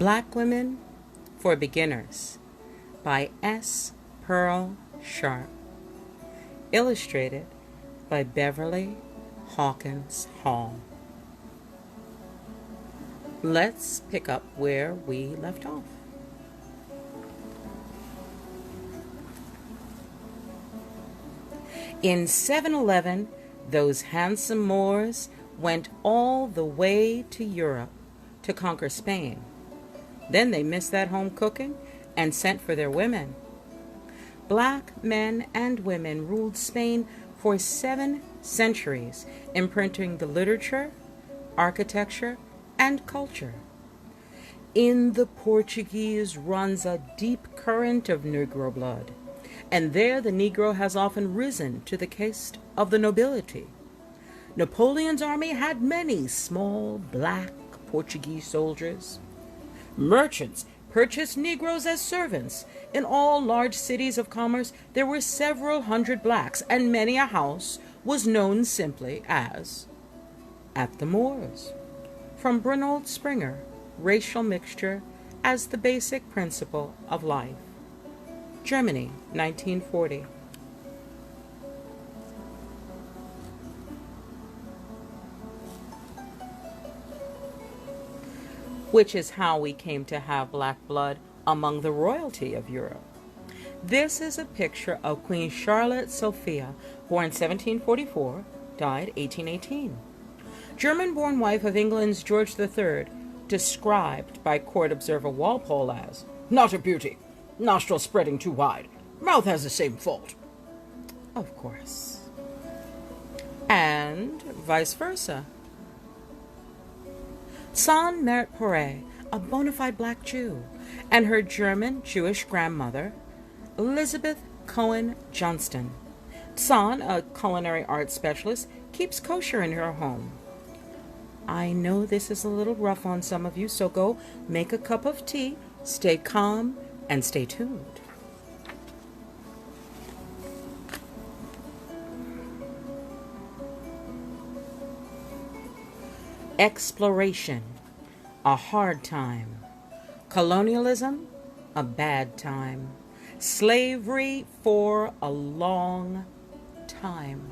Black Women for Beginners by S. Pearl Sharp. Illustrated by Beverly Hawkins Hall. Let's pick up where we left off. In 711, those handsome Moors went all the way to Europe to conquer Spain. Then they missed that home cooking and sent for their women. Black men and women ruled Spain for 7 centuries, imprinting the literature, architecture, and culture. In the Portuguese runs a deep current of Negro blood, and there the Negro has often risen to the caste of the nobility. Napoleon's army had many small black Portuguese soldiers. Merchants purchased Negroes as servants. In all large cities of commerce there were several hundred blacks, and many a house was known simply as "at the Moors." From Brynolf Springer, Racial Mixture as the Basic Principle of Life. Germany, 1940. Which is how we came to have black blood among the royalty of Europe. This is a picture of Queen Charlotte Sophia, born 1744, died 1818. German-born wife of England's George III, described by court observer Walpole as "not a beauty, nostrils spreading too wide, mouth has the same fault." Of course. And vice versa. San Merit Poret, a bona fide black Jew, and her German Jewish grandmother, Elizabeth Cohen Johnston. San, a culinary arts specialist, keeps kosher in her home. I know this is a little rough on some of you, so go make a cup of tea, stay calm, and stay tuned. Exploration, a hard time. Colonialism, a bad time. Slavery for a long time.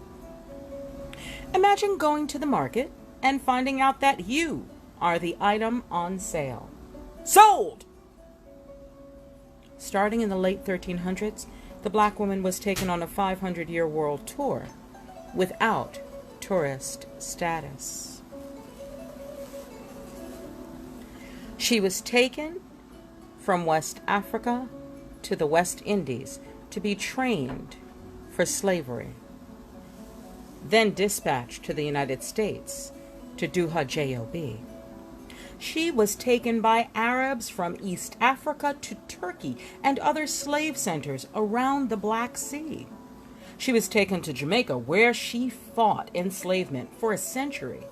Imagine going to the market and finding out that you are the item on sale. Sold! Starting in the late 1300s, the black woman was taken on a 500-year world tour without tourist status. She was taken from West Africa to the West Indies to be trained for slavery, then dispatched to the United States to do her job. She was taken by Arabs from East Africa to Turkey and other slave centers around the Black Sea. She was taken to Jamaica, where she fought enslavement for a century.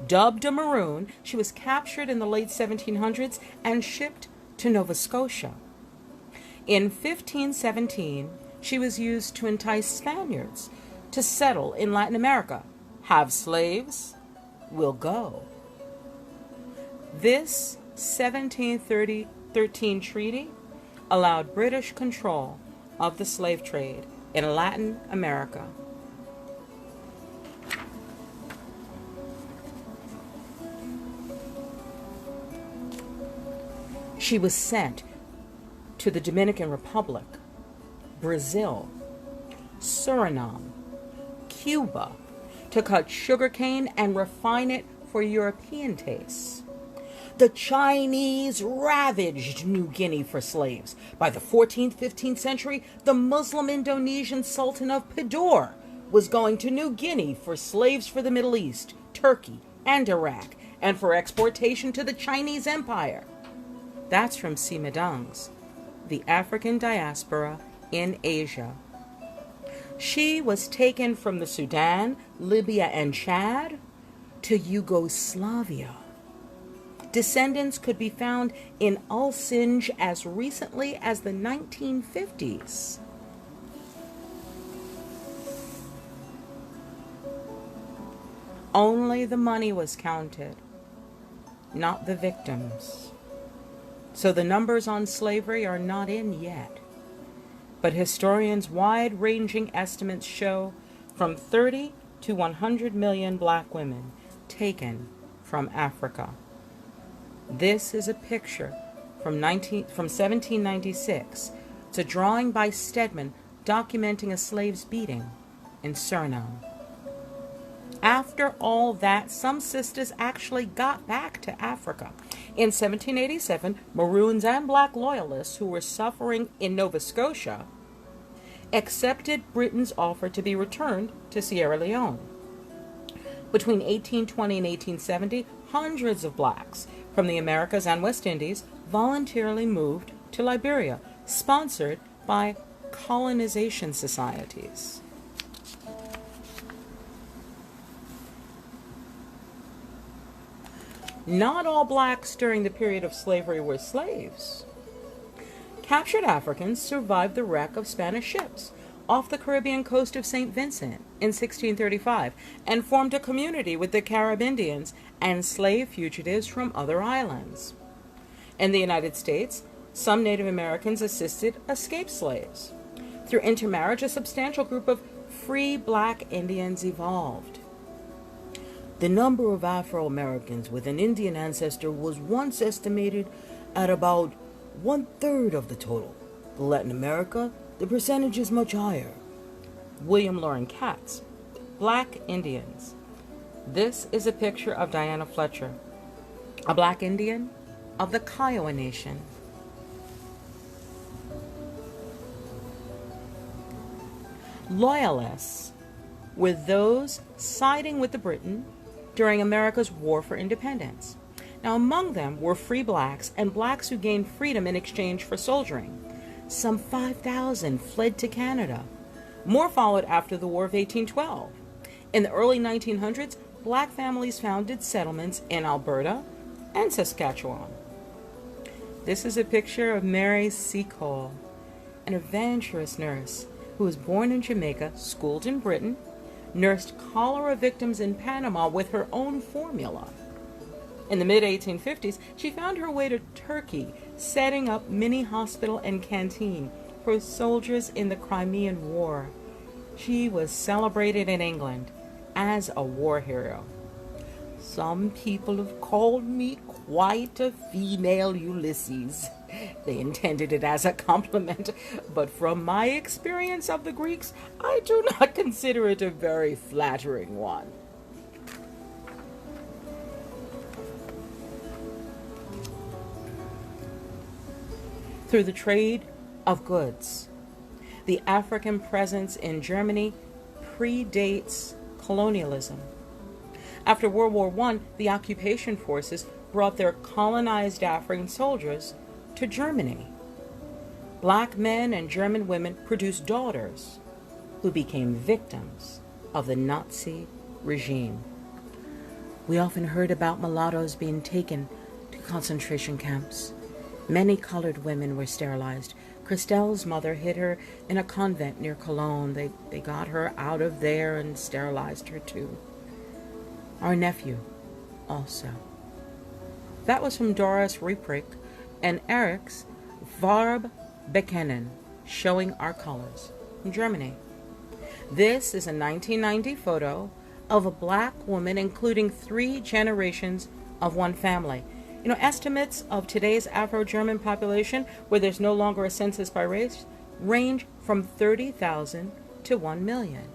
Dubbed a Maroon, she was captured in the late 1700s and shipped to Nova Scotia. In 1517, she was used to entice Spaniards to settle in Latin America. Have slaves? We'll go. This 1713 treaty allowed British control of the slave trade in Latin America. She was sent to the Dominican Republic, Brazil, Suriname, Cuba, to cut sugarcane and refine it for European tastes. The Chinese ravaged New Guinea for slaves. By the 14th, 15th century, the Muslim Indonesian Sultan of Tidore was going to New Guinea for slaves for the Middle East, Turkey, and Iraq, and for exportation to the Chinese Empire. That's from C. Medung's The African Diaspora in Asia. She was taken from the Sudan, Libya, and Chad to Yugoslavia. Descendants could be found in Ulcinj as recently as the 1950s. Only the money was counted, not the victims. so the numbers on slavery are not in yet. But historians' wide-ranging estimates show from 30 to 100 million black women taken from Africa. This is a picture from 1796. It's a drawing by Stedman documenting a slave's beating in Suriname. After all that, some sisters actually got back to Africa. In 1787, Maroons and black loyalists who were suffering in Nova Scotia accepted Britain's offer to be returned to Sierra Leone. Between 1820 and 1870, hundreds of blacks from the Americas and West Indies voluntarily moved to Liberia, sponsored by colonization societies. Not all blacks during the period of slavery were slaves. Captured Africans survived the wreck of Spanish ships off the Caribbean coast of St. Vincent in 1635 and formed a community with the Carib Indians and slave fugitives from other islands. In the United States, some Native Americans assisted escaped slaves. Through intermarriage, a substantial group of free black Indians evolved. The number of Afro-Americans with an Indian ancestor was once estimated at about 1/3 of the total. In Latin America, the percentage is much higher. William Loren Katz, Black Indians. This is a picture of Diana Fletcher, a black Indian of the Kiowa Nation. Loyalists were those siding with the Britain during America's War for Independence. Now, among them were free blacks and blacks who gained freedom in exchange for soldiering. Some 5,000 fled to Canada. More followed after the War of 1812. In the early 1900s, black families founded settlements in Alberta and Saskatchewan. This is a picture of Mary Seacole, an adventurous nurse who was born in Jamaica, schooled in Britain, nursed cholera victims in Panama with her own formula. In the mid-1850s, she found her way to Turkey, setting up mini hospital and canteen for soldiers in the Crimean War. She was celebrated in England as a war hero. Some people have called me quite a female Ulysses. They intended it as a compliment, but from my experience of the Greeks, I do not consider it a very flattering one. Through the trade of goods, the African presence in Germany predates colonialism. After World War I, the occupation forces brought their colonized African soldiers to Germany. Black men and German women produced daughters who became victims of the Nazi regime. We often heard about mulattoes being taken to concentration camps. Many colored women were sterilized. Christelle's mother hid her in a convent near Cologne. They got her out of there and sterilized her too. Our nephew also. That was from Doris Rieprich and Eric's Farb Bekennen, showing our colors, from Germany. This is a 1990 photo of a black woman including 3 generations of one family. You know, estimates of today's Afro-German population, where there's no longer a census by race, range from 30,000 to 1 million.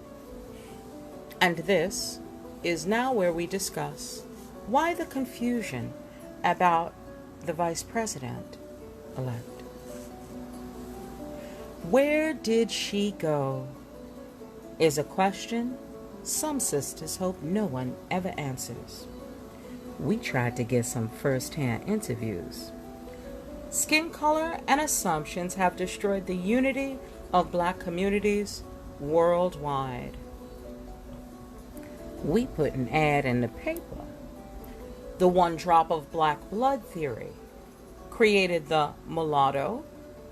And this is now where we discuss why the confusion about the vice president-elect. Where did she go is a question some sisters hope no one ever answers. We tried to get some first-hand interviews. Skin color and assumptions have destroyed the unity of black communities worldwide. We put an ad in the paper. The one drop of black blood theory created the mulatto,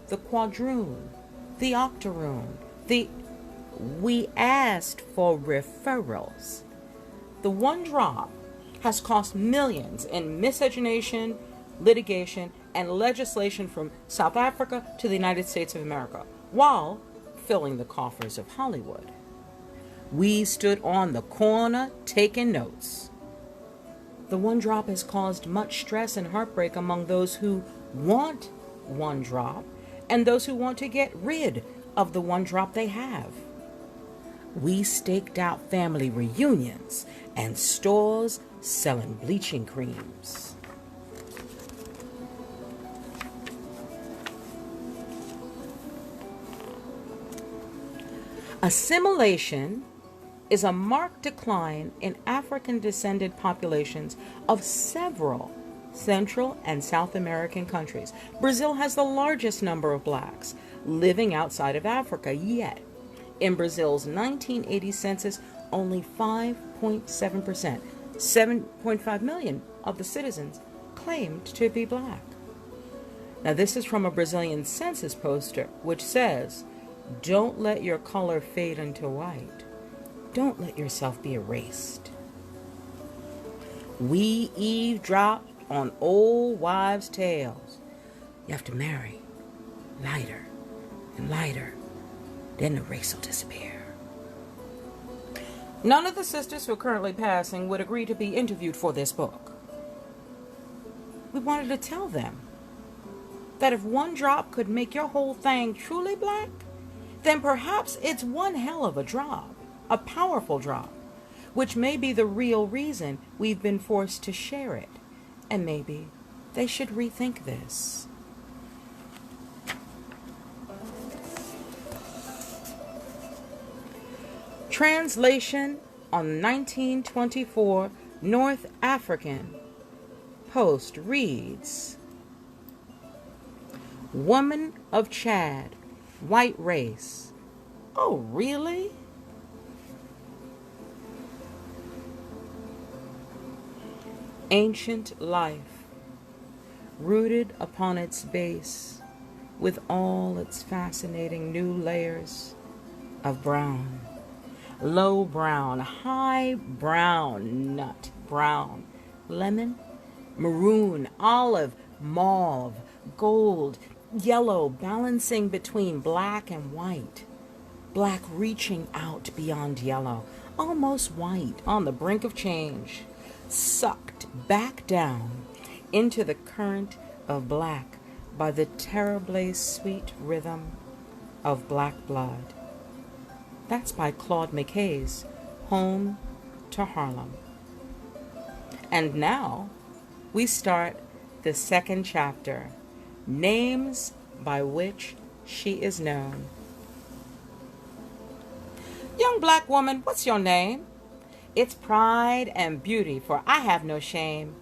the quadroon, the octoroon, we asked for referrals. The one drop has cost millions in miscegenation, litigation, and legislation from South Africa to the United States of America, while filling the coffers of Hollywood. We stood on the corner taking notes. The one drop has caused much stress and heartbreak among those who want one drop and those who want to get rid of the one drop they have. We staked out family reunions and stores selling bleaching creams. Assimilation is a marked decline in African-descended populations of several Central and South American countries. Brazil has the largest number of blacks living outside of Africa, yet in Brazil's 1980 census, only 5.7%, 7.5 million of the citizens claimed to be black. Now, this is from a Brazilian census poster, which says, "Don't let your color fade into white. Don't let yourself be erased." We eavesdropped on old wives' tales. You have to marry lighter and lighter, then the race will disappear. None of the sisters who are currently passing would agree to be interviewed for this book. We wanted to tell them that if one drop could make your whole thing truly black, then perhaps it's one hell of a drop, a powerful drop, which may be the real reason we've been forced to share it. And maybe they should rethink this. Translation on 1924 North African Post reads, "Woman of Chad, white race." Oh, really? Ancient life, rooted upon its base, with all its fascinating new layers of brown, low brown, high brown, nut brown, lemon, maroon, olive, mauve, gold, yellow, balancing between black and white, black reaching out beyond yellow, almost white on the brink of change, sucked back down into the current of black by the terribly sweet rhythm of black blood. That's by Claude McKay's Home to Harlem. And now we start the second chapter, Names by Which She is Known. Young black woman, what's your name? It's pride and beauty, for I have no shame.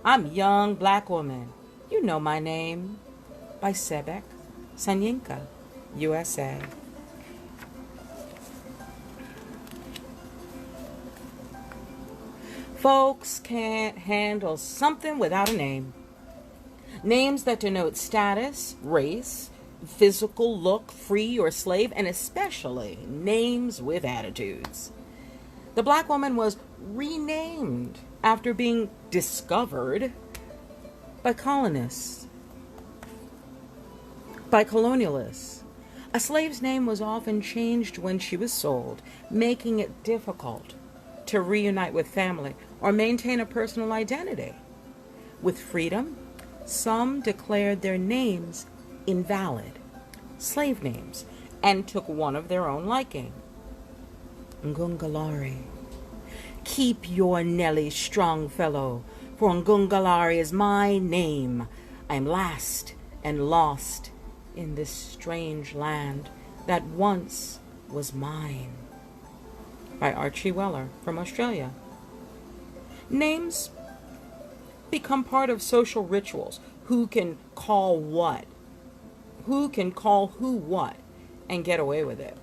I'm young black woman. You know my name. By Sebek Sanyinka, USA. Folks can't handle something without a name. Names that denote status, race, physical look, free or slave, and especially names with attitudes. The black woman was renamed after being discovered by colonists, by colonialists. A slave's name was often changed when she was sold, making it difficult to reunite with family or maintain a personal identity. With freedom, some declared their names invalid, slave names, and took one of their own liking. Ngungalari. Keep your Nelly strong, fellow, for Ngungalari is my name. I am last and lost in this strange land that once was mine. By Archie Weller from Australia. Names become part of social rituals. Who can call what? Who can call who what and get away with it?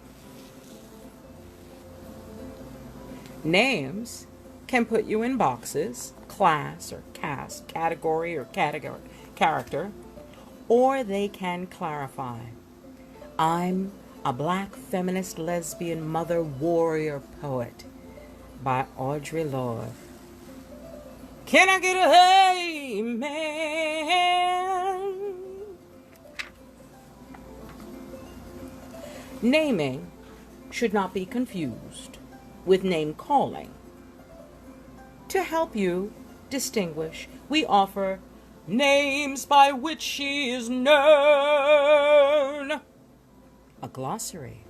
Names can put you in boxes, class or caste, category or character, or they can clarify. I'm a black feminist lesbian mother warrior poet by Audre Lorde. Can I get a hey man? Naming should not be confused with name calling. To help you distinguish, we offer names by which she is known. A glossary.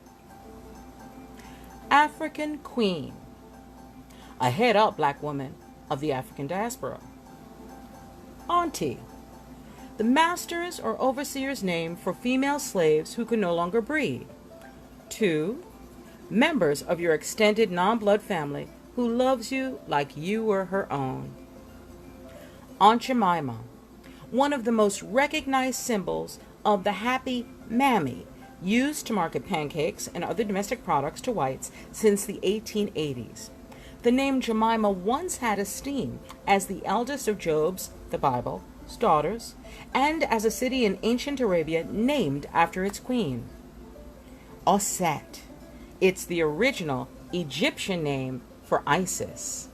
African queen, a head-up black woman of the African diaspora. Auntie, the master's or overseer's name for female slaves who could no longer breed. 2. Members of your extended non-blood family who loves you like you were her own. Aunt Jemima, one of the most recognized symbols of the happy mammy used to market pancakes and other domestic products to whites since the 1880s. The name Jemima once had esteem as the eldest of Job's, the Bible, daughters, and as a city in ancient Arabia named after its queen. Osset, it's the original Egyptian name for Isis.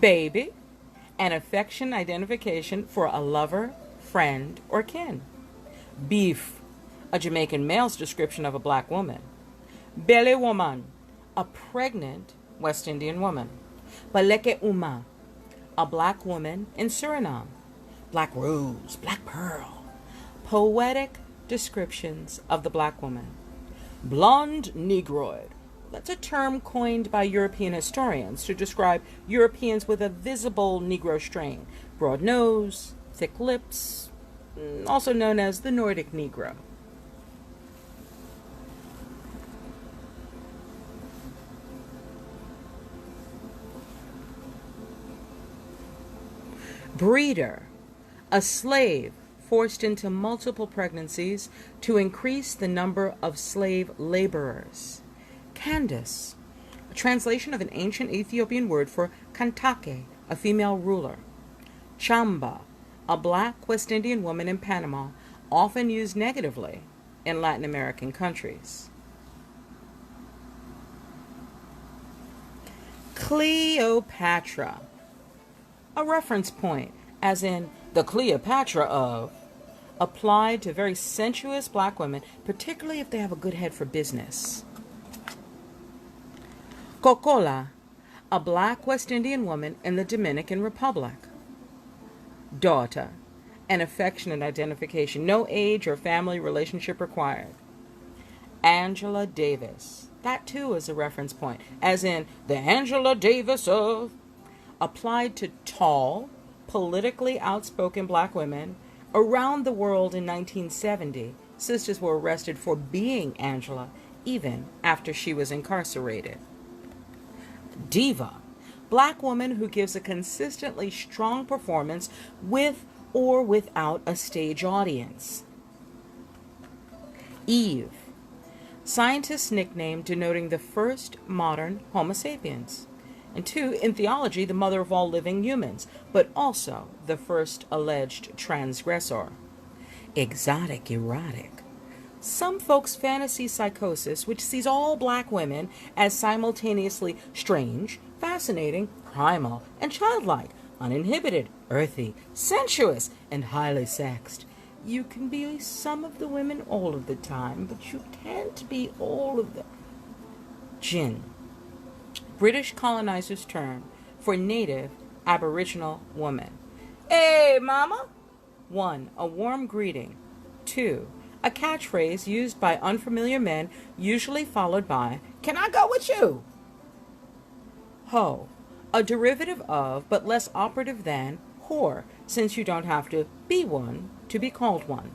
Baby, an affection identification for a lover, friend, or kin. Beef, a Jamaican male's description of a black woman. Bele woman, a pregnant West Indian woman. Baleke Uma, a black woman in Suriname. Black rose, black pearl. Poetic descriptions of the black woman. Blonde Negroid, that's a term coined by European historians to describe Europeans with a visible Negro strain. Broad nose, thick lips, also known as the Nordic Negro. Breeder, a slave forced into multiple pregnancies to increase the number of slave laborers. Candace, a translation of an ancient Ethiopian word for Kantake, a female ruler. Chamba, a black West Indian woman in Panama, often used negatively in Latin American countries. Cleopatra, a reference point, as in the Cleopatra of, applied to very sensuous black women, particularly if they have a good head for business. Cocola, a black West Indian woman in the Dominican Republic. Daughter, an affectionate identification, no age or family relationship required. Angela Davis, that too is a reference point, as in the Angela Davis of, applied to tall, politically outspoken black women. Around the world in 1970, sisters were arrested for being Angela, even after she was incarcerated. Diva, black woman who gives a consistently strong performance with or without a stage audience. Eve, scientist's nickname denoting the first modern Homo sapiens. And 2, in theology, the mother of all living humans, but also the first alleged transgressor. Exotic erotic. Some folks' fantasy psychosis, which sees all black women as simultaneously strange, fascinating, primal, and childlike, uninhibited, earthy, sensuous, and highly sexed. You can be some of the women all of the time, but you can't be all of them. Jinn, British colonizers' term for native Aboriginal woman. Hey, mama! 1, a warm greeting. 2, a catchphrase used by unfamiliar men, usually followed by, "Can I go with you?" Ho, a derivative of, but less operative than, whore, since you don't have to be one to be called one.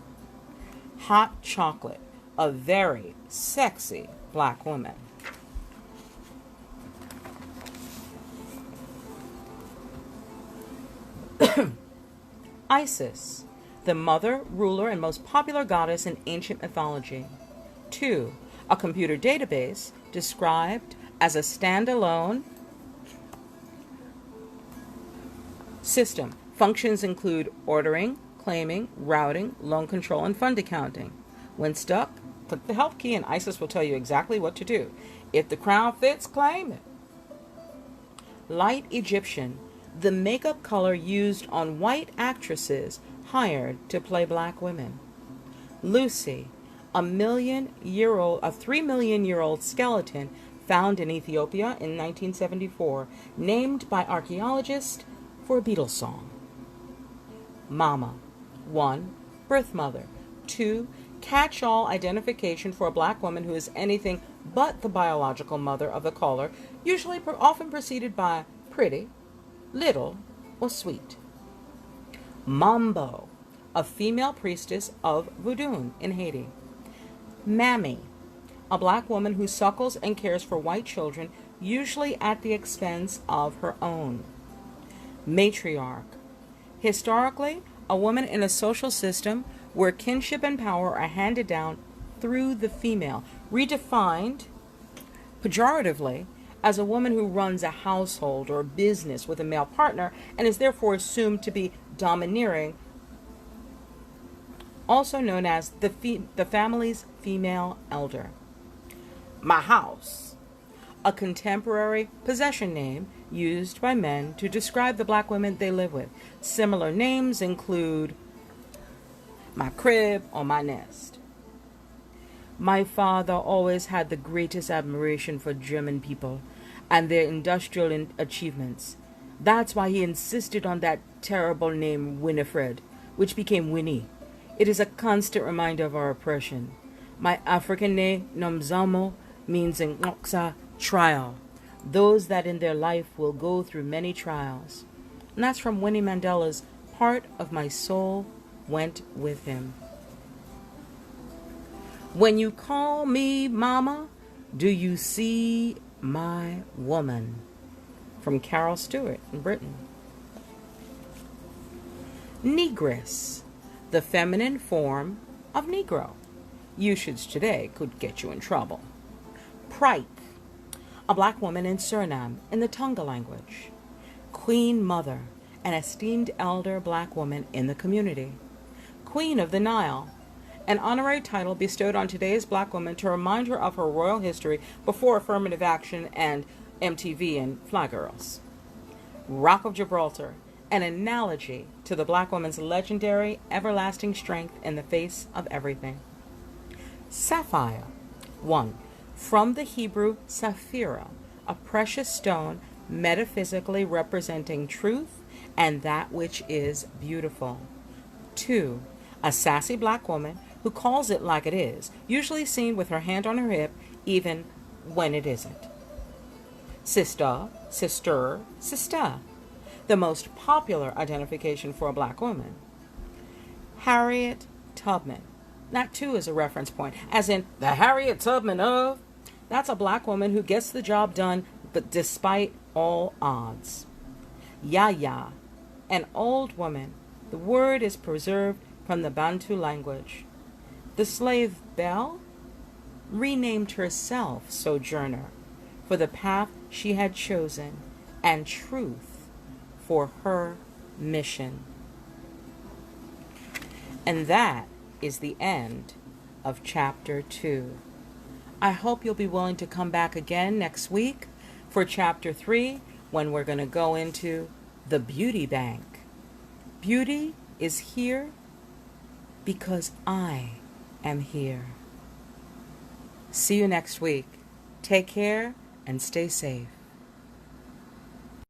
Hot chocolate, a very sexy black woman. Isis, the mother, ruler, and most popular goddess in ancient mythology. 2, a computer database described as a standalone system. Functions include ordering, claiming, routing, loan control, and fund accounting. When stuck, click the help key and Isis will tell you exactly what to do. If the crown fits, claim it. Light Egyptian, the makeup color used on white actresses hired to play black women. Lucy, a 3 million-year-old skeleton found in Ethiopia in 1974, named by archaeologists for a Beatles song. Mama. 1. Birth mother. 2. Catch-all identification for a black woman who is anything but the biological mother of the caller, usually often preceded by pretty, little, or sweet. Mambo, a female priestess of Voodoo in Haiti. Mammy, a black woman who suckles and cares for white children, usually at the expense of her own. Matriarch, historically, a woman in a social system where kinship and power are handed down through the female, redefined pejoratively as a woman who runs a household or business with a male partner and is therefore assumed to be domineering, also known as the family's female elder. My house, a contemporary possession name used by men to describe the black women they live with. Similar names include my crib or my nest. My father always had the greatest admiration for German people and their industrial achievements. That's why he insisted on that terrible name Winifred, which became Winnie. It is a constant reminder of our oppression. My African name, Nomzamo, means in Ngoksa, trial. Those that in their life will go through many trials. And that's from Winnie Mandela's Part of My Soul Went With Him. When you call me mama, do you see my woman? From Carol Stewart in Britain. Negress, the feminine form of Negro. Usage today could get you in trouble. Prike, a black woman in Suriname in the Tonga language. Queen Mother, an esteemed elder black woman in the community. Queen of the Nile, an honorary title bestowed on today's black woman to remind her of her royal history before affirmative action and MTV and Fly Girls. Rock of Gibraltar, an analogy to the black woman's legendary, everlasting strength in the face of everything. Sapphire. 1. From the Hebrew Sapphira, a precious stone metaphysically representing truth and that which is beautiful. 2. A sassy black woman who calls it like it is, usually seen with her hand on her hip, even when it isn't. Sister, sister, sister, the most popular identification for a black woman. Harriet Tubman. That too is a reference point, as in the Harriet Tubman of. That's a black woman who gets the job done, but despite all odds. Yaya, an old woman. The word is preserved from the Bantu language. The slave Belle renamed herself Sojourner for the path she had chosen and truth for her mission. And that is the end of Chapter 2. I hope you'll be willing to come back again next week for Chapter 3, when we're going to go into the beauty bank. Beauty is here because I am here. See you next week. Take care and stay safe.